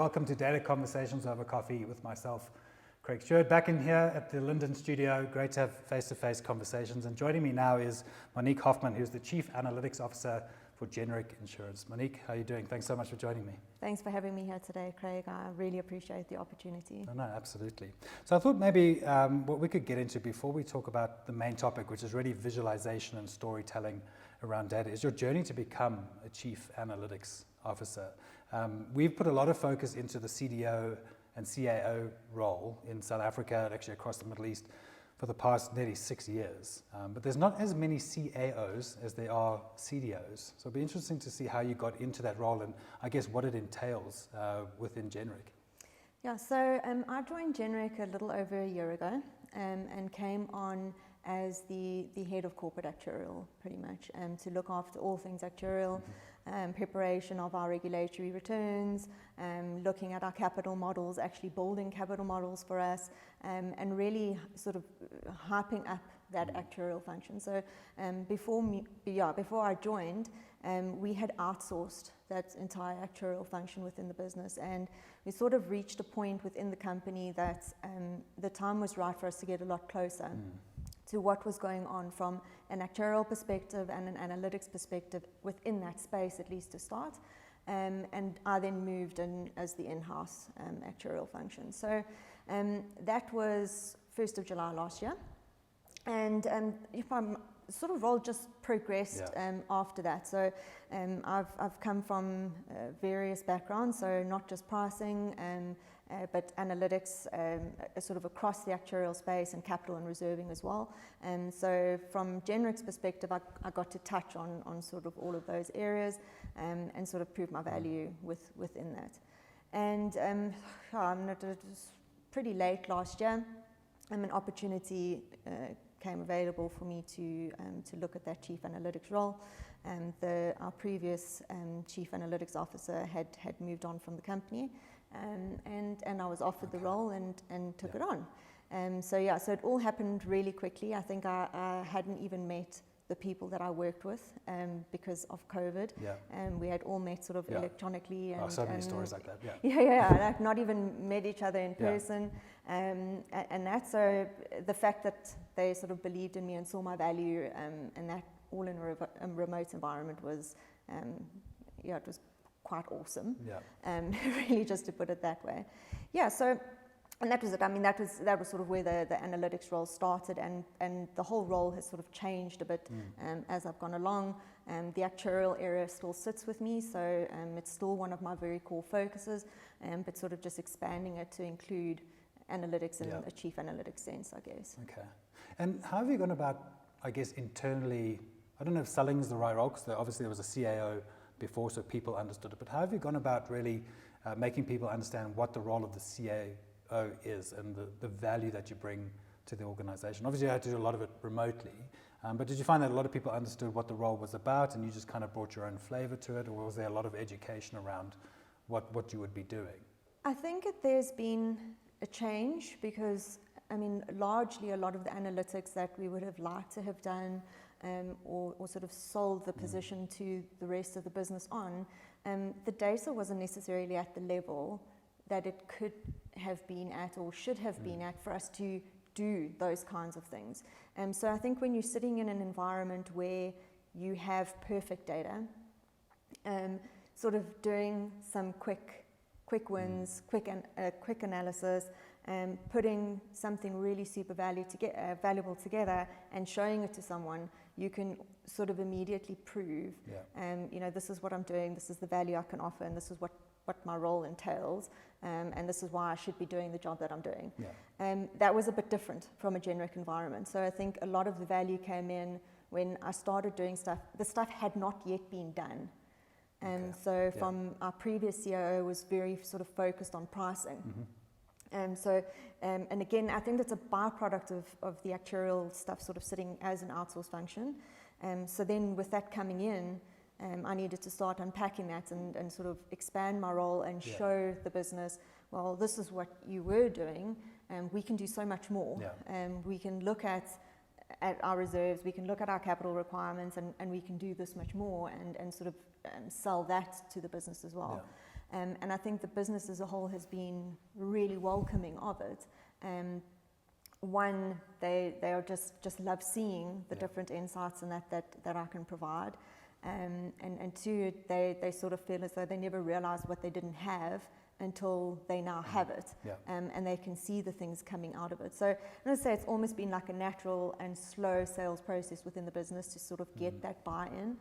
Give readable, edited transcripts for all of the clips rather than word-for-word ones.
welcome to Data Conversations Over Coffee with myself, Craig Stewart, back in here at the Linden studio. Great to have face-to-face conversations. And joining me now is Monique Hoffman, who's the Chief Analytics Officer for Generic Insurance. Monique, how are you doing? Thanks so much for joining me. Thanks for having me here today, Craig. I really appreciate the opportunity. No, absolutely. So I thought maybe what we could get into before we talk about the main topic, which is really visualization and storytelling around data, is your journey to become a Chief Analytics Officer. We've put a lot of focus into the CDO and CAO role in South Africa and actually across the Middle East for the past nearly 6 years. But there's not as many CAOs as there are CDOs. So it'll be interesting to see how you got into that role and I guess what it entails within Generic. Yeah, so I joined Generic a little over a year ago and came on as the head of corporate actuarial, pretty much, to look after all things actuarial, preparation of our regulatory returns, looking at our capital models, actually building capital models for us, and really sort of hyping up that actuarial function. So before I joined, we had outsourced that entire actuarial function within the business, and we sort of reached a point within the company that the time was right for us to get a lot closer to what was going on from an actuarial perspective and an analytics perspective within that space, at least to start. And I then moved in as the in-house actuarial function. So that was 1st of July last year. And if I'm sort of role just progressed after that. So I've come from various backgrounds, so not just pricing, but analytics sort of across the actuarial space and capital and reserving as well. And so from Generic's perspective, I got to touch on sort of all of those areas and sort of prove my value within that. And it was pretty late last year, an opportunity came available for me to look at that Chief Analytics role. Our previous Chief Analytics Officer had moved on from the company, and I was offered the role and took it on. So it all happened really quickly. I think I hadn't even met the people that I worked with because of COVID. We had all met sort of electronically. And, so many stories like that. Like not even met each other in person. And that, so the fact that they sort of believed in me and saw my value and that all in a remote environment was, it was quite awesome. Really, just to put it that way. So. And that was it. I mean, that was sort of where the analytics role started, and the whole role has sort of changed a bit as I've gone along. The actuarial area still sits with me, so it's still one of my very core focuses, but sort of just expanding it to include analytics in a chief analytics sense, I guess. Okay. And how have you gone about, I guess, internally, I don't know if selling is the right role, because obviously there was a CAO before, so people understood it, but how have you gone about really making people understand what the role of the CAO is and the value that you bring to the organization? Obviously, you had to do a lot of it remotely, but did you find that a lot of people understood what the role was about and you just kind of brought your own flavor to it, or was there a lot of education around what you would be doing? I think there's been a change because, I mean, largely a lot of the analytics that we would have liked to have done or sort of sold the position to the rest of the business on, the data wasn't necessarily at the level that it could have been at or should have been at for us to do those kinds of things. So I think when you're sitting in an environment where you have perfect data, sort of doing some quick wins, quick analysis, putting something really super valuable together and showing it to someone, you can sort of immediately prove, this is what I'm doing, this is the value I can offer, and this is what my role entails, and this is why I should be doing the job that I'm doing. That was a bit different from a generic environment. So I think a lot of the value came in when I started doing stuff. The stuff had not yet been done. From our previous COO was very sort of focused on pricing. And again, I think that's a byproduct of the actuarial stuff sort of sitting as an outsourced function. So then with that coming in, I needed to start unpacking that and sort of expand my role and show the business, well, this is what you were doing, and we can do so much more. We can look at our reserves, we can look at our capital requirements, and we can do this much more and sort of sell that to the business as well. And I think the business as a whole has been really welcoming of it. One, they are just love seeing the different insights and that I can provide. And two, they sort of feel as though they never realized what they didn't have until they now have it. And they can see the things coming out of it. So I'm going to say it's almost been like a natural and slow sales process within the business to sort of get that buy-in.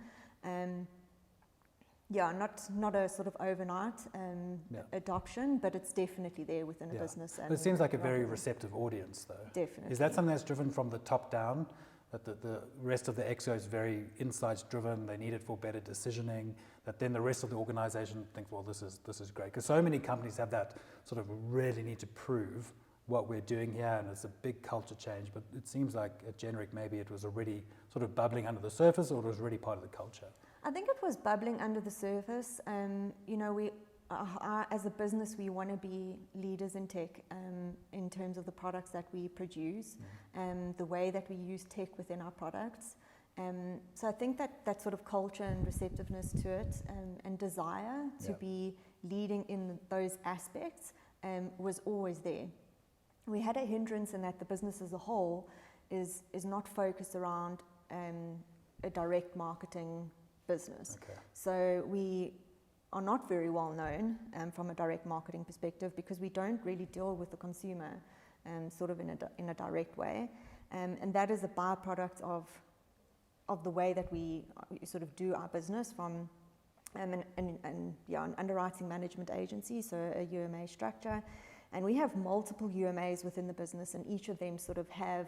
Not a sort of overnight adoption, but it's definitely there within a business. But it seems like a very receptive audience, though. Definitely. Is that something that's driven from the top down? That the rest of the exco is very insights driven, they need it for better decisioning, that then the rest of the organization thinks, well, this is great. Because so many companies have that sort of really need to prove what we're doing here, and it's a big culture change. But it seems like at Generic, maybe it was already sort of bubbling under the surface, or it was already part of the culture. I think it was bubbling under the surface. As a business, we want to be leaders in tech in terms of the products that we produce, the way that we use tech within our products. So I think that sort of culture and receptiveness to it and desire to be leading in those aspects was always there. We had a hindrance in that the business as a whole is not focused around a direct marketing business. So we are not very well known from a direct marketing perspective because we don't really deal with the consumer sort of in a direct way. And that is a byproduct of the way that we sort of do our business from an underwriting management agency, so a UMA structure. And we have multiple UMAs within the business, and each of them sort of have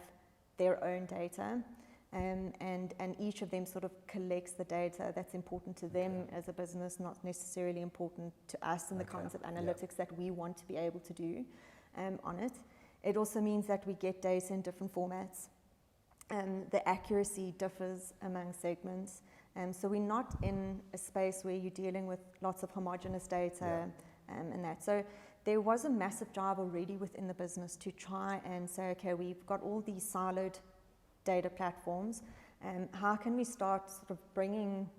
their own data. And each of them sort of collects the data that's important to them as a business, not necessarily important to us and the kinds of analytics that we want to be able to do on it. It also means that we get data in different formats. The accuracy differs among segments. So we're not in a space where you're dealing with lots of homogeneous data and that. So there was a massive drive already within the business to try and say, okay, we've got all these siloed data platforms, how can we start sort of bringing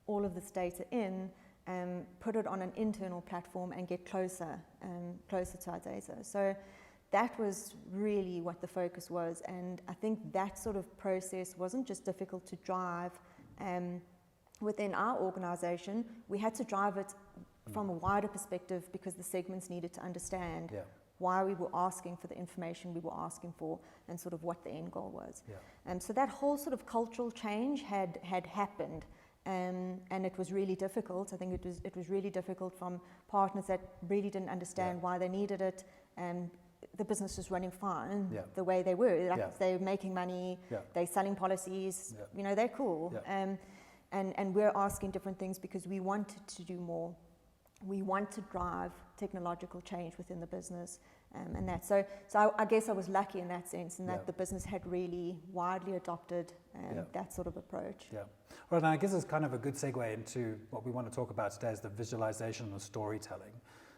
all of this data in and put it on an internal platform and get closer to our data. So that was really what the focus was, and I think that sort of process wasn't just difficult to drive within our organization, we had to drive it from a wider perspective because the segments needed to understand why we were asking for the information we were asking for and sort of what the end goal was. So that whole sort of cultural change had happened, and it was really difficult. I think it was really difficult from partners that really didn't understand why they needed it. The business was running fine the way they were. Like they're making money, they're selling policies, they're cool. And we're asking different things because we wanted to do more. We want to drive technological change within the business, and that. So I guess I was lucky in that sense, in that the business had really widely adopted that sort of approach. Right, and I guess it's kind of a good segue into what we want to talk about today is the visualization and the storytelling.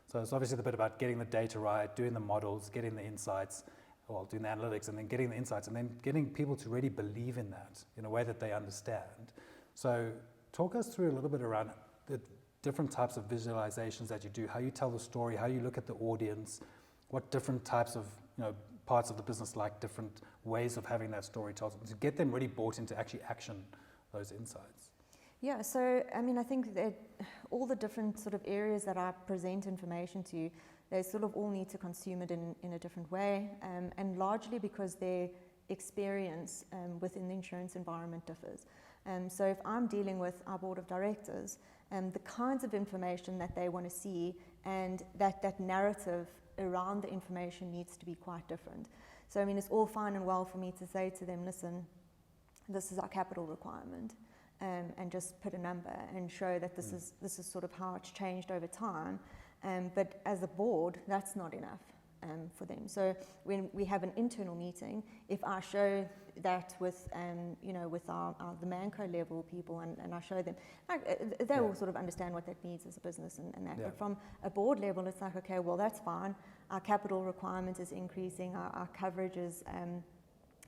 So it's obviously the bit about getting the data right, doing the models, getting the insights, well, doing the analytics, and then getting the insights, and then getting people to really believe in that in a way that they understand. So talk us through a little bit around the different types of visualizations that you do, how you tell the story, how you look at the audience, what different types of parts of the business like different ways of having that story told, to get them really bought into actually action those insights. Yeah, so I mean, I think that all the different sort of areas that I present information to, they sort of all need to consume it in a different way, and largely because their experience within the insurance environment differs. So if I'm dealing with our board of directors, the kinds of information that they want to see and that narrative around the information needs to be quite different. So I mean, it's all fine and well for me to say to them, listen, this is our capital requirement, and just put a number and show that this is sort of how it's changed over time. But as a board, that's not enough for them. So when we have an internal meeting, if I show that with with the Manco level people and I show them, they will sort of understand what that means as a business and that. But from a board level, it's like, okay, well, that's fine. Our capital requirement is increasing. Our coverage is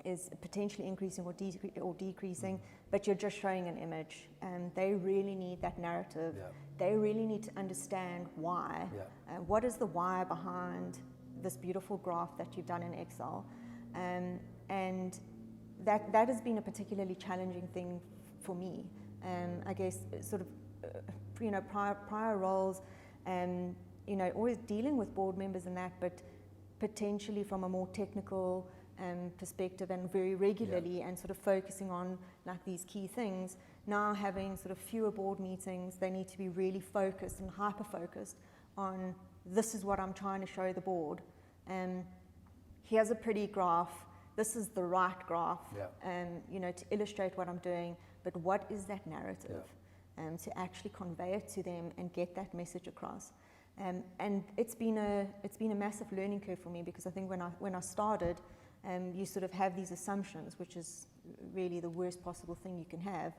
is potentially increasing or decreasing, but you're just showing an image. They really need that narrative. Yeah. They really need to understand why. Yeah. What is the why behind this beautiful graph that you've done in Excel? And that has been a particularly challenging thing for me. I guess sort of, prior roles, always dealing with board members and that, but potentially from a more technical perspective and very regularly, and sort of focusing on like these key things. Now having sort of fewer board meetings, they need to be really focused and hyper-focused on this is what I'm trying to show the board. Here's a pretty graph. This is the right graph, to illustrate what I'm doing, but what is that narrative? To actually convey it to them and get that message across. And it's been a massive learning curve for me, because I think when I started, you sort of have these assumptions, which is really the worst possible thing you can have.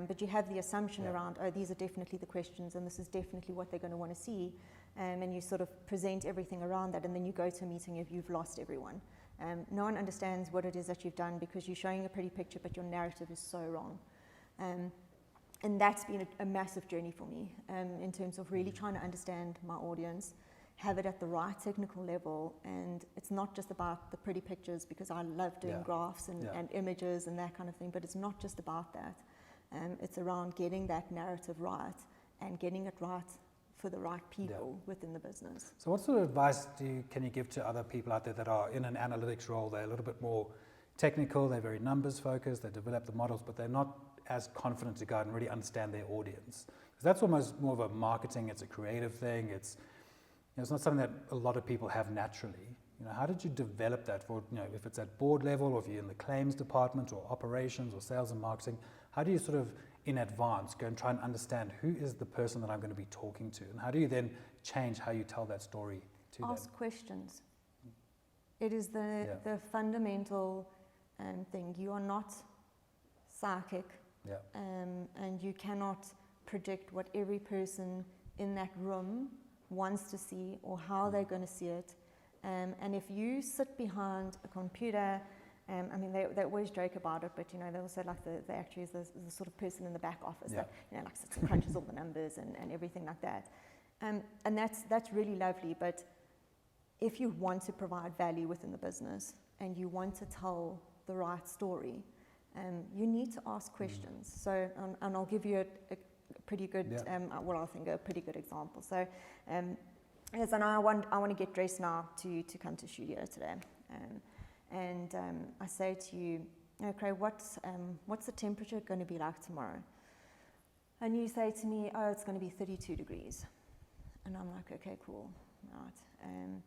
But you have the assumption around, these are definitely the questions, and this is definitely what they're going to want to see. And you sort of present everything around that, and then you go to a meeting if you've lost everyone. No one understands what it is that you've done, because you're showing a pretty picture, but your narrative is so wrong. And that's been a massive journey for me, in terms of really trying to understand my audience, have it at the right technical level. And it's not just about the pretty pictures, because I love doing graphs and images and that kind of thing, but it's not just about that. It's around getting that narrative right and getting it right for the right people within the business. So what sort of advice can you give to other people out there that are in an analytics role? They're a little bit more technical, they're very numbers focused, they develop the models, but they're not as confident to go out and really understand their audience. Because that's almost more of a marketing, it's a creative thing, it's not something that a lot of people have naturally. How did you develop that for, if it's at board level, or if you're in the claims department or operations or sales and marketing, how do you sort of in advance go and try and understand who is the person that I'm going to be talking to, and how do you then change how you tell that story to them? Ask questions. It is the fundamental thing. You are not psychic, and you cannot predict what every person in that room wants to see or how they're going to see it. And if you sit behind a computer, they always joke about it, but they also like the actuary is the sort of person in the back office that like sits and crunches all the numbers and everything like that. And that's really lovely. But if you want to provide value within the business and you want to tell the right story, you need to ask questions. So, and I'll give you a pretty good, I think a pretty good example. So, yes, and I want to get dressed now to come to studio today. And I say to you, Craig, what's the temperature going to be like tomorrow? And you say to me, oh, it's going to be 32 degrees. And I'm like, okay, cool, right.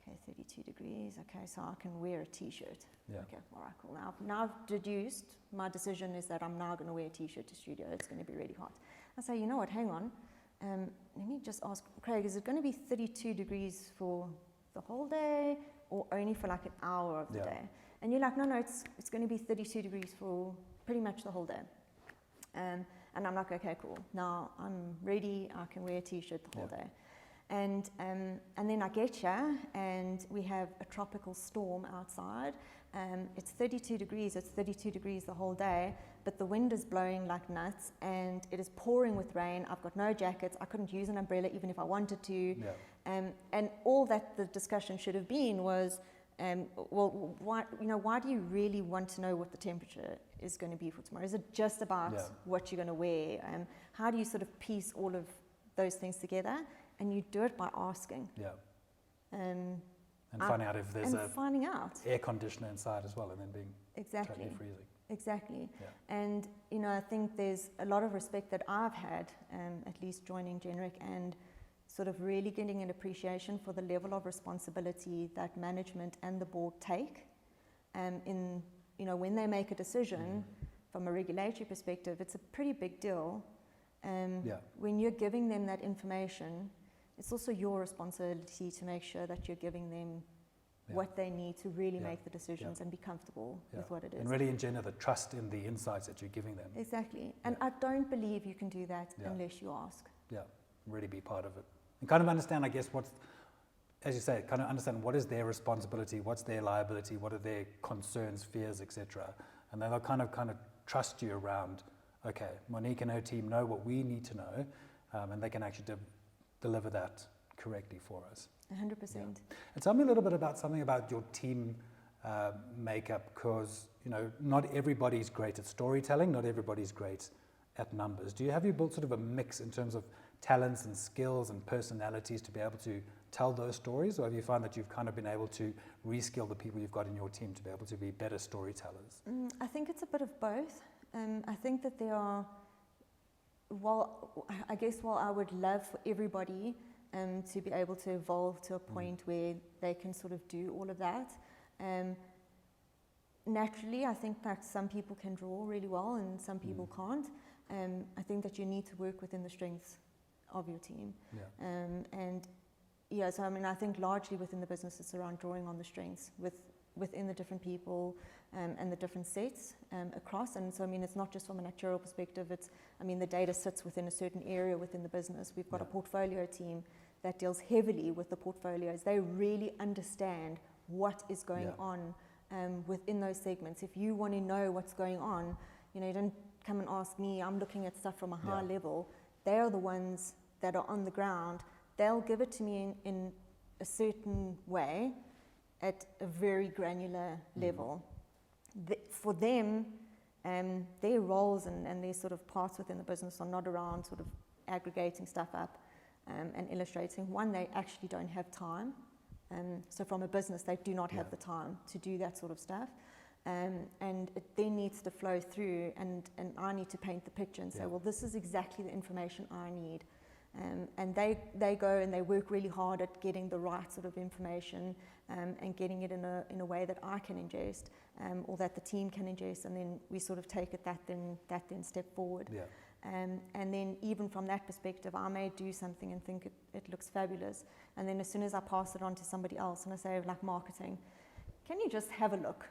Okay, 32 degrees, okay, so I can wear a t-shirt. Okay, all right, cool. Now I've deduced, my decision is that I'm now going to wear a t-shirt to studio, it's going to be really hot. I say, you know what, hang on, let me just ask, Craig, is it going to be 32 degrees for the whole day, or only for like an hour of the day? And you're like, no, it's going to be 32 degrees for pretty much the whole day. And I'm like, okay, cool. Now I'm ready, I can wear a t-shirt the whole day. And then I get here, and we have a tropical storm outside. It's 32 degrees, it's 32 degrees the whole day, but the wind is blowing like nuts, and it is pouring with rain. I've got no jackets, I couldn't use an umbrella even if I wanted to. And all that the discussion should have been was, well, why do you really want to know what the temperature is going to be for tomorrow? Is it just about what you're going to wear? How do you sort of piece all of those things together? And you do it by asking. And finding out if there's air conditioner inside as well, and then being totally freezing. Exactly. And I think there's a lot of respect that I've had, at least joining Generic, and sort of really getting an appreciation for the level of responsibility that management and the board take. In when they make a decision from a regulatory perspective, it's a pretty big deal. When you're giving them that information, it's also your responsibility to make sure that you're giving them what they need to really make the decisions and be comfortable with what it is. And really engender the trust in the insights that you're giving them. Exactly. And I don't believe you can do that unless you ask. Really be part of it. And kind of understand, I guess, as you say, kind of understand what is their responsibility, what's their liability, what are their concerns, fears, etc. And then they'll kind of trust you around, okay, Monique and her team know what we need to know, and they can actually deliver that correctly for us. 100%. Yeah. And tell me a little bit about something about your team makeup, because not everybody's great at storytelling, not everybody's great at numbers. Have you built sort of a mix in terms of talents and skills and personalities to be able to tell those stories, or have you found that you've kind of been able to reskill the people you've got in your team to be able to be better storytellers? I think it's a bit of both. I think that there are, while I would love for everybody to be able to evolve to a point where they can sort of do all of that. Naturally, I think that some people can draw really well and some people can't. I think that you need to work within the strengths of your team. Yeah. So I think largely within the business it's around drawing on the strengths within the different people and the different sets across. And so it's not just from an actuarial perspective, it's the data sits within a certain area within the business. We've got a portfolio team that deals heavily with the portfolios. They really understand what is going on within those segments. If you want to know what's going on, you don't come and ask me. I'm looking at stuff from a high level. They are the ones that are on the ground. They'll give it to me in a certain way at a very granular level. For them, their roles and their sort of parts within the business are not around sort of aggregating stuff up and illustrating. One, they actually don't have time. So from a business, they do not have the time to do that sort of stuff. And it then needs to flow through, and I need to paint the picture and say, well, this is exactly the information I need. And they go and they work really hard at getting the right sort of information and getting it in a way that I can ingest or that the team can ingest, and then we sort of take it that then step forward. Yeah. And then even from that perspective, I may do something and think it looks fabulous, and then as soon as I pass it on to somebody else and I say, like marketing, can you just have a look?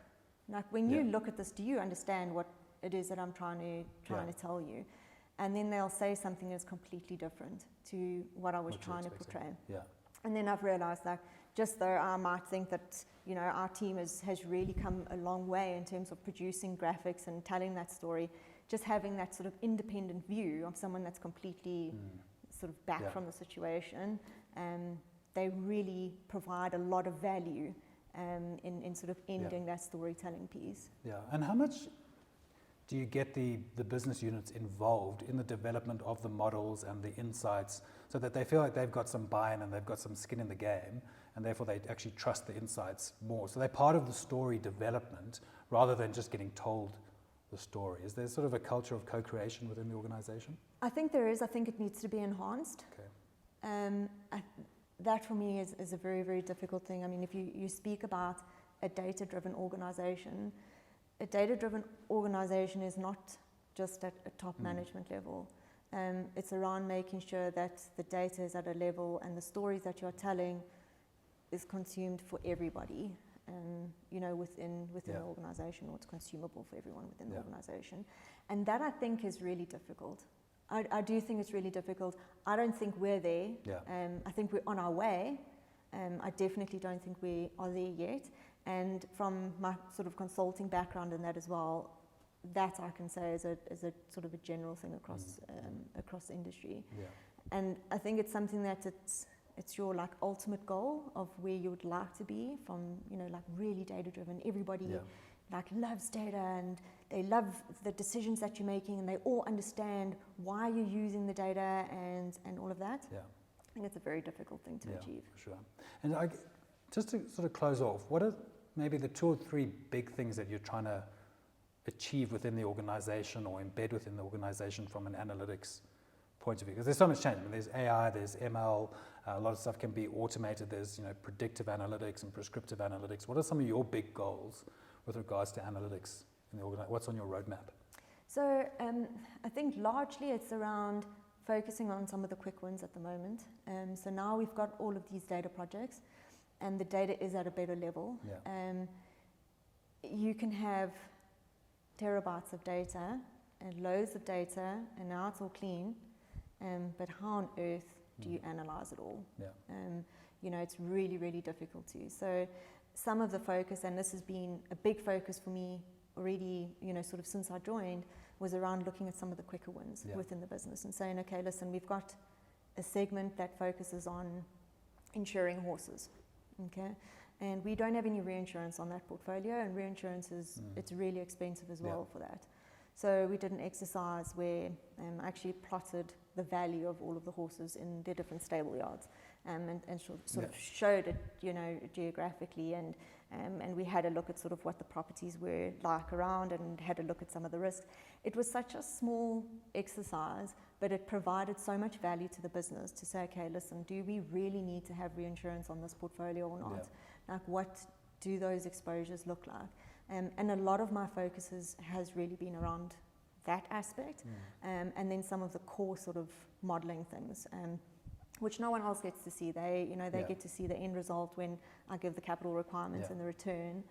Like when you look at this, do you understand what it is that I'm trying to tell you? And then they'll say something that's completely different to what I was trying to portray. Yeah. And then I've realized that just though I might think that our team has really come a long way in terms of producing graphics and telling that story, just having that sort of independent view of someone that's completely sort of back from the situation, they really provide a lot of value in sort of ending that storytelling piece. Yeah, and how much do you get the business units involved in the development of the models and the insights so that they feel like they've got some buy-in and they've got some skin in the game, and therefore they actually trust the insights more? So they're part of the story development rather than just getting told the story. Is there sort of a culture of co-creation within the organization? I think there is. I think it needs to be enhanced. Okay. That for me is a very, very difficult thing. I mean, if you speak about a data-driven organization, a data-driven organization is not just at a top management level. It's around making sure that the data is at a level and the stories that you're telling is consumed for everybody, within the organization, or it's consumable for everyone within the organization. And that I think is really difficult. I do think it's really difficult. I don't think we're there. I think we're on our way. I definitely don't think we are there yet. And from my sort of consulting background in that as well, that I can say is a sort of a general thing across the industry. Yeah. And I think it's something that it's your like ultimate goal of where you would like to be from, like really data driven. Everybody like loves data and they love the decisions that you're making, and they all understand why you're using the data and all of that. Yeah. I think it's a very difficult thing to achieve. For sure. And just to sort of close off, what are maybe the 2 or 3 big things that you're trying to achieve within the organization or embed within the organization from an analytics point of view? Because there's so much change. I mean, there's AI, there's ML, a lot of stuff can be automated. There's predictive analytics and prescriptive analytics. What are some of your big goals with regards to analytics in the organization? What's on your roadmap? So I think largely it's around focusing on some of the quick wins at the moment. So now we've got all of these data projects, and the data is at a better level. You can have terabytes of data and loads of data, and now it's all clean. But how on earth do you analyze it all? it's really, really difficult to. So some of the focus, and this has been a big focus for me already, sort of since I joined, was around looking at some of the quicker wins within the business and saying, okay, listen, we've got a segment that focuses on insuring horses, okay? And we don't have any reinsurance on that portfolio, and reinsurance it's really expensive as well for that. So we did an exercise where I actually plotted the value of all of the horses in their different stable yards, and sort of showed it, geographically, and we had a look at sort of what the properties were like around, and had a look at some of the risks. It was such a small exercise, but it provided so much value to the business to say, okay, listen, do we really need to have reinsurance on this portfolio or not? Like, what do those exposures look like? And a lot of my focus has really been around that aspect, and then some of the core sort of modelling things, which no one else gets to see. They get to see the end result when I give the capital requirements and the return.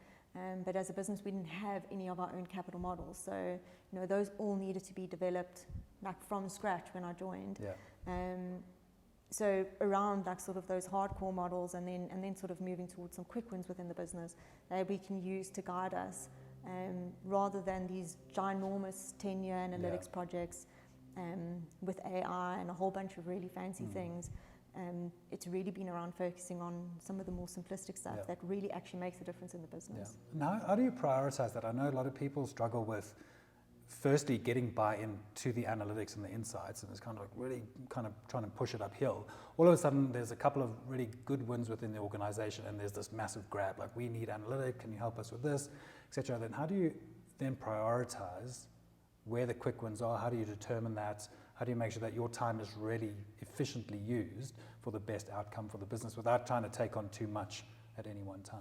But as a business, we didn't have any of our own capital models, so those all needed to be developed like from scratch when I joined. So around like sort of those hardcore models, and then sort of moving towards some quick wins within the business that we can use to guide us, rather than these ginormous 10-year analytics projects with AI and a whole bunch of really fancy things. It's really been around focusing on some of the more simplistic stuff that really actually makes a difference in the business. Now, how do you prioritize that? I know a lot of people struggle with firstly getting buy-in to the analytics and the insights, and it's kind of like really kind of trying to push it uphill. All of a sudden there's a couple of really good wins within the organization, and there's this massive grab, like, we need analytic, can you help us with this, etc. Then how do you then prioritize where the quick wins are? How do you determine that? How do you make sure that your time is really efficiently used for the best outcome for the business without trying to take on too much at any one time?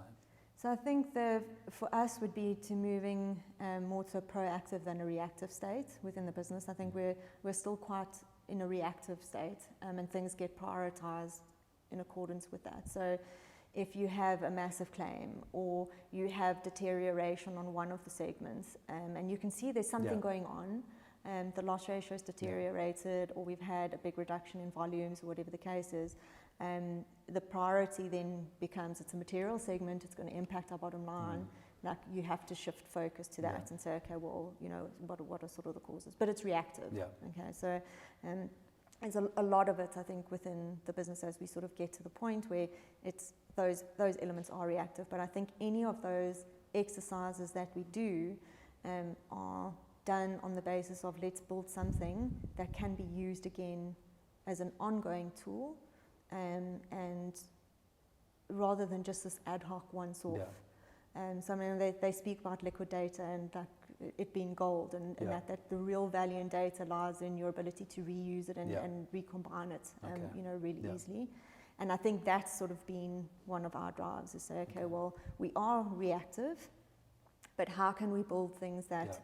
So I think for us would be to moving more to a proactive than a reactive state within the business. I think we're still quite in a reactive state, and things get prioritized in accordance with that. So if you have a massive claim, or you have deterioration on one of the segments, and you can see there's something going on, the loss ratio has deteriorated, or we've had a big reduction in volumes, or whatever the case is, the priority then becomes, it's a material segment, it's going to impact our bottom line. Like, you have to shift focus to that and say, okay, well, what are sort of the causes? But it's reactive. Okay, so there's a lot of it, I think, within the business as we sort of get to the point where it's those elements are reactive. But I think any of those exercises that we do are done on the basis of, let's build something that can be used again as an ongoing tool, and rather than just this ad hoc once-off. So I mean, they speak about liquid data and like it being gold, and that the real value in data lies in your ability to reuse it and recombine it, really easily. And I think that's sort of been one of our drives, is say, okay, well, we are reactive, but how can we build things that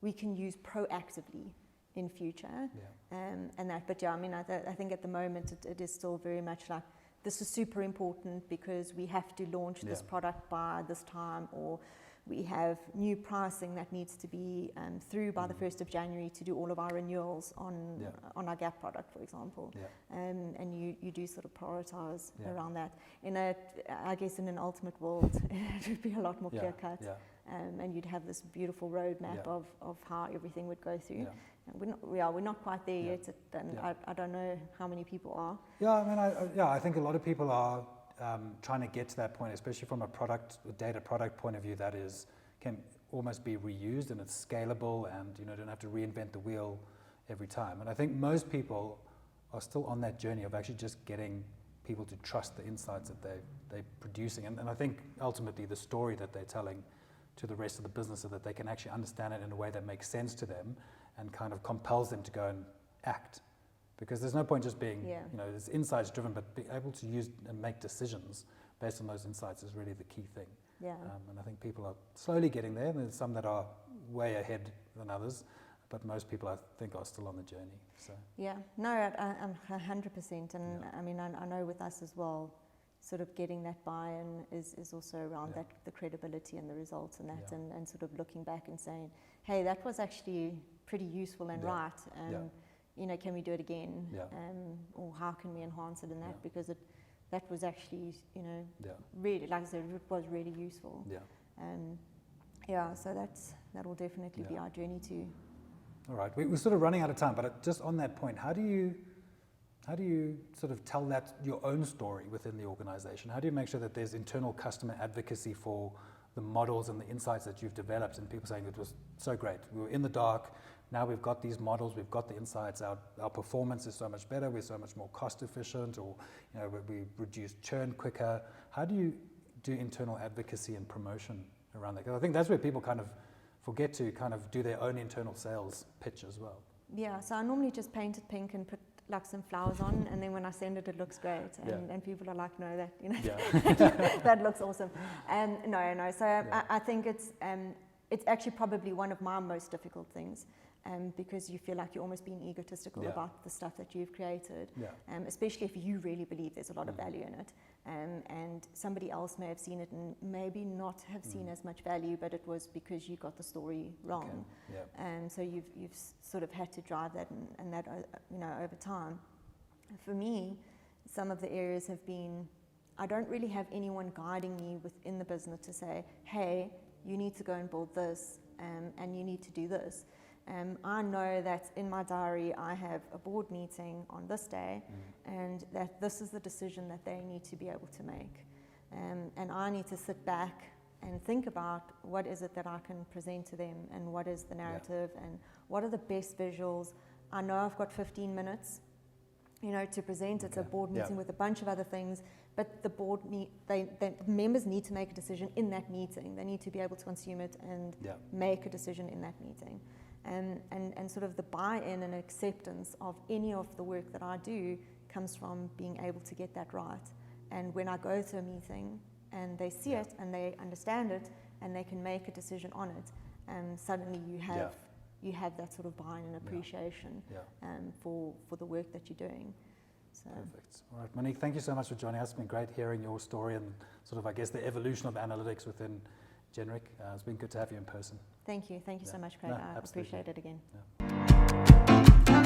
we can use proactively in future, and that. But I mean, I think at the moment it is still very much like, this is super important because we have to launch this product by this time, or we have new pricing that needs to be through by the 1st of January to do all of our renewals on our gap product, for example. And you do sort of prioritize around that. I guess in an ultimate world, it would be a lot more clear cut. And you'd have this beautiful roadmap of how everything would go through. We're not quite there yet, and I don't know how many people are. I think a lot of people are trying to get to that point, especially from a data product point of view, that can almost be reused and it's scalable, and don't have to reinvent the wheel every time. And I think most people are still on that journey of actually just getting people to trust the insights that they're producing, and I think ultimately the story that they're telling to the rest of the business, so that they can actually understand it in a way that makes sense to them and kind of compels them to go and act. Because there's no point just being, it's insights driven, but being able to use and make decisions based on those insights is really the key thing. And I think people are slowly getting there. There's some that are way ahead than others, but most people, I think, are still on the journey. So I'm 100%. And I mean, I know with us as well, sort of getting that buy-in is also around that, the credibility and the results and that, and sort of looking back and saying, hey, that was actually pretty useful and right. Can we do it again? Or how can we enhance it in that? Because that was actually, Yeah. really, like I said, it was really useful. Yeah. So that will definitely be our journey too. All right, we're sort of running out of time, but just on that point, how do you sort of tell that your own story within the organization? How do you make sure that there's internal customer advocacy for the models and the insights that you've developed, and people saying it was so great, we were in the dark, now we've got these models, we've got the insights, our performance is so much better, we're so much more cost efficient, or we reduce churn quicker. How do you do internal advocacy and promotion around that? Because I think that's where people kind of forget to kind of do their own internal sales pitch as well. Yeah, so I normally just paint it pink and put like some flowers on, and then when I send it, it looks great, and people are like, no, that that looks awesome. No. So I think it's actually probably one of my most difficult things, because you feel like you're almost being egotistical about the stuff that you've created, especially if you really believe there's a lot of value in it, and somebody else may have seen it and maybe not have seen as much value, but it was because you got the story wrong. So you've sort of had to drive that and that over time. For me, some of the areas have been, I don't really have anyone guiding me within the business to say, hey, you need to go and build this, and you need to do this. I know that in my diary I have a board meeting on this day, and that this is the decision that they need to be able to make. And I need to sit back and think about what is it that I can present to them, and what is the narrative, and what are the best visuals. I know I've got 15 minutes, to present. It's a board meeting with a bunch of other things, but the board the members need to make a decision in that meeting. They need to be able to consume it and make a decision in that meeting. And sort of the buy-in and acceptance of any of the work that I do comes from being able to get that right. And when I go to a meeting and they see it and they understand it and they can make a decision on it, suddenly you have that sort of buy-in and appreciation for the work that you're doing. So. Perfect. All right, Monique, thank you so much for joining us. It's been great hearing your story and sort of, I guess, the evolution of analytics within Generic. It's been good to have you in person. Thank you so much, Craig. I appreciate it again. Yeah.